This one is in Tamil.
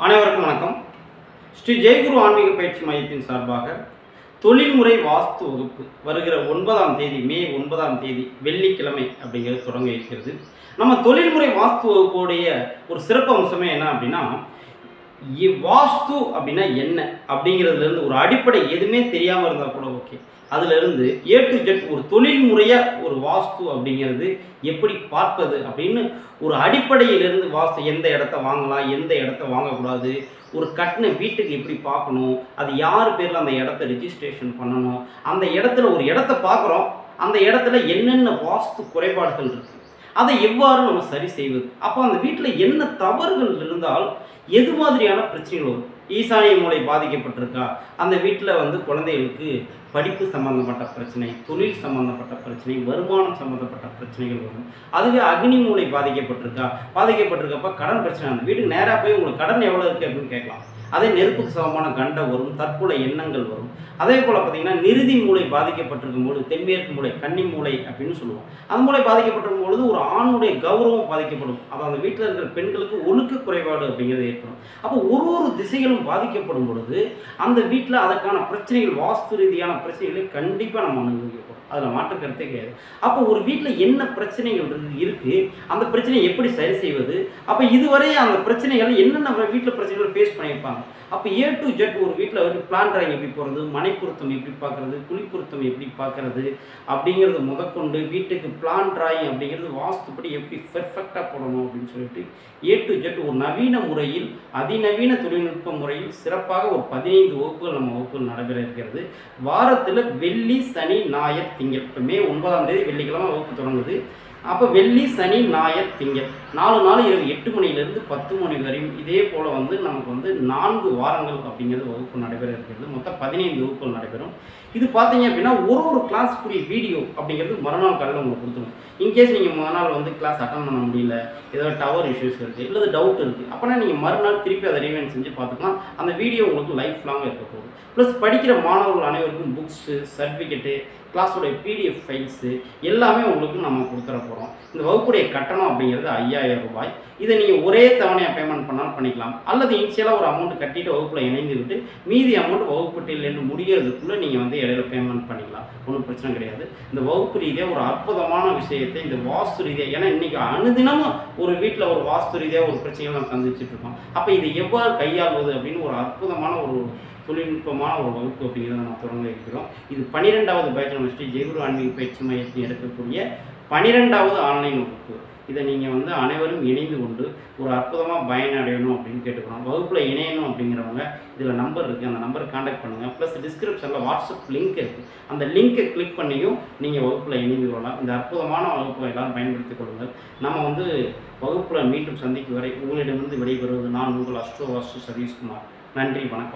அனைவருக்கும் வணக்கம். ஸ்ரீ ஜெயகுரு ஆன்மீக பயிற்சி மையத்தின் சார்பாக தொழில்முறை வாஸ்து வகுப்பு வருகிற 9ஆம் தேதி மே 9ஆம் தேதி வெள்ளிக்கிழமை அப்படிங்கிறது தொடங்க இருக்கிறது. நம்ம தொழில்முறை வாஸ்து வகுப்புடைய ஒரு சிறப்பு அம்சமே என்ன அப்படின்னா, வாஸ்து அப்படின்னா என்ன அப்படிங்கிறதுலேருந்து ஒரு அடிப்படை எதுவுமே தெரியாமல் இருந்தால் கூட ஓகே, அதிலிருந்து ஏ டு ஜெட் ஒரு தொழில்முறையாக ஒரு வாஸ்து அப்படிங்கிறது எப்படி பார்ப்பது அப்படின்னு ஒரு அடிப்படையிலிருந்து வாஸ்து எந்த இடத்த வாங்கலாம், எந்த இடத்த வாங்கக்கூடாது, ஒரு கட்டின வீட்டுக்கு எப்படி பார்க்கணும், அது யார் பேரில் அந்த இடத்த ரெஜிஸ்ட்ரேஷன் பண்ணணும், அந்த இடத்துல ஒரு இடத்த பார்க்குறோம், அந்த இடத்துல என்னென்ன வாஸ்து குறைபாடுகள் இருக்குது, அதை எவ்வாறு நம்ம சரி செய்வது, அப்போ அந்த வீட்டில் என்ன தவறுகள் இருந்தால் எது மாதிரியான பிரச்சனைகள் வரும், ஈசானிய மூளை பாதிக்கப்பட்டிருக்கா, அந்த வீட்டில் குழந்தைகளுக்கு படிப்பு சம்பந்தப்பட்ட பிரச்சனை, தொழில் சம்பந்தப்பட்ட பிரச்சனை, வருமானம் சம்பந்தப்பட்ட பிரச்சனைகள் வரும். அதுவே அக்னி மூளை பாதிக்கப்பட்டிருக்கப்ப கடன் பிரச்சனை, அந்த வீட்டுக்கு நேராக போய் உங்களுக்கு கடன் எவ்வளோ இருக்குது அப்படின்னு கேட்கலாம். அதே நெருப்புக்கு சமமான கண்டை வரும், தற்கொலை எண்ணங்கள் வரும். அதே போல் பார்த்திங்கன்னா நிருதி மூளை பாதிக்கப்பட்டிருக்கும் பொழுது தென்மேற்கு மூளை, கன்னி மூளை அப்படின்னு சொல்லுவோம். அந்த மூளை பாதிக்கப்பட்டிருக்கும் பொழுது ஒரு ஆணுடைய கௌரவம் பாதிக்கப்படும். அப்போ அந்த வீட்டில் இருக்கிற பெண்களுக்கு ஒழுக்க குறைபாடு அப்படிங்கிறது ஏற்படும். அப்போ ஒரு திசைகளும் பாதிக்கப்படும் பொழுது அந்த வீட்டில் அதற்கான பிரச்சனைகள், வாஸ்து ரீதியான பிரச்சனைகளை கண்டிப்பாக நம்ம அனுபவிக்கப்படும். அதில் மாற்று கருத்தே கிடையாது. அப்போ ஒரு வீட்டில் என்ன பிரச்சனைகள் இருக்குது, அந்த பிரச்சனையை எப்படி சரி செய்வது, அப்போ இதுவரை அந்த பிரச்சனைகள் என்னென்ன வீட்டில் பிரச்சனைகள் ஃபேஸ் பண்ணியிருப்பாங்க. அப்போ ஏ டு ஜெட் ஒரு வீட்டில் பிளான் டிராயிங் எப்படி போகிறது, மனை பொருத்தம் எப்படி பார்க்குறது, குழி பொருத்தம் எப்படி பார்க்குறது அப்படிங்கிறது முதற்கொண்டு வீட்டுக்கு பிளான் டிராயிங் அப்படிங்கிறது வாஸ்துப்படி எப்படி பெர்ஃபெக்டாக போடணும் அப்படின்னு சொல்லிட்டு ஏ டு ஜெட் ஒரு நவீன முறையில், அதிநவீன தொழில்நுட்ப முறையில் சிறப்பாக ஒரு 15 வகுப்புகள் நம்ம வகுப்புகள் நடைபெற இருக்கிறது. வாரத்தில் வெள்ளி, சனி, ஞாயிறு, திங்கள். இப்போ மே 9ஆம் தேதி வெள்ளிக்கிழமை வகுப்பு தொடங்குது. அப்போ வெள்ளி, சனி, ஞாயிறு, திங்கள் 4 நாள் இரவு 8 மணிலேருந்து 10 மணி வரையும் இதே போல் நமக்கு 4 வாரங்கள் அப்படிங்கிறது வகுப்பு நடைபெற இருக்கிறது. மொத்தம் 15 வகுப்புகள் நடைபெறும். இது பார்த்தீங்க அப்படின்னா ஒரு கிளாஸ்க்குரிய வீடியோ அப்படிங்கிறது மறுநாள் காலையில் உங்களுக்கு கொடுத்துரும். இன்கேஸ் நீங்கள் முதல் நாள் கிளாஸ் அட்டன் பண்ண முடியல, ஏதாவது டவர் இஷ்யூஸ் இருக்குது, இல்லை டவுட் இருக்குது, அப்போனா நீங்கள் மறுநாள் திருப்பி அதை ரீவைண்ட் செஞ்சு பார்த்துக்கலாம். அந்த வீடியோ உங்களுக்கு லைஃப் லாங்காக இருக்க போகுது. ப்ளஸ் படிக்கிற மாணவர்கள் அனைவருக்கும் புக்ஸு, சர்டிஃபிகேட்டு, கிளாஸோடைய பிடிஎஃப் ஃபைல்ஸு எல்லாமே உங்களுக்கு நம்ம கொடுத்துட போகிறோம். இந்த வகுப்புடைய கட்டணம் அப்படிங்கிறது 5000 ரூபாய். இதை நீங்கள் ஒரே தவணையாக பேமெண்ட் பண்ணாலும் பண்ணிக்கலாம், அல்லது இனிஷியலாக ஒரு அமௌண்ட் கட்டிட்டு வகுப்பில் இணைந்து விட்டு மீதி அமௌண்ட் வகுப்புட்டிலேருந்து முடிகிறதுக்குள்ளே நீங்கள் இடையில பேமெண்ட் பண்ணிக்கலாம். ஒன்றும் பிரச்சனை கிடையாது. இந்த வகுப்பு ரீதியாக ஒரு அற்புதமான விஷயத்தை இந்த வாஸ்து ரீதியாக, ஏன்னா இன்றைக்கி அனுதினமும் ஒரு வீட்டில் ஒரு வாஸ்து ரீதியாக ஒரு பிரச்சனைகள் நம்ம சந்திச்சுட்டு இருக்கோம். அப்போ இதை எவ்வாறு கையாள்வது அப்படின்னு ஒரு அற்புதமான ஒரு தொழில்நுட்பமான ஒரு வகுப்பு அப்படிங்கிறத நம்ம தொடங்க இருக்கிறோம். இது 12வது பேட்ச் நம்ம ஸ்ரீ ஜெயகுரு ஆன்மீக பயிற்சி மையத்தில் எடுக்கக்கூடிய 12வது ஆன்லைன் வகுப்பு. இதை நீங்கள் அனைவரும் இணைந்து கொண்டு ஒரு அற்புதமாக பயனடையணும் அப்படின்னு கேட்டுக்கிறோம். வகுப்பில் இணையணும் அப்படிங்கிறவங்க இதில் நம்பர் இருக்குது, அந்த நம்பரை காண்டாக்ட் பண்ணுங்கள். ப்ளஸ் டிஸ்கிரிப்ஷனில் வாட்ஸ்அப் லிங்க் இருக்குது, அந்த லிங்க்கை கிளிக் பண்ணியும் நீங்கள் வகுப்பில் இணைந்து கொள்ளலாம். இந்த அற்புதமான வகுப்பை எல்லோரும் பயன்படுத்திக் கொள்ளுங்கள். நம்ம வகுப்பில் மீண்டும் சந்திக்கும் வரை உங்களிடமிருந்து விடைபெறுவது நான் உங்கள் அஸ்ட்ரோ வாஸ்து சதீஷ்குமார். நன்றி, வணக்கம்.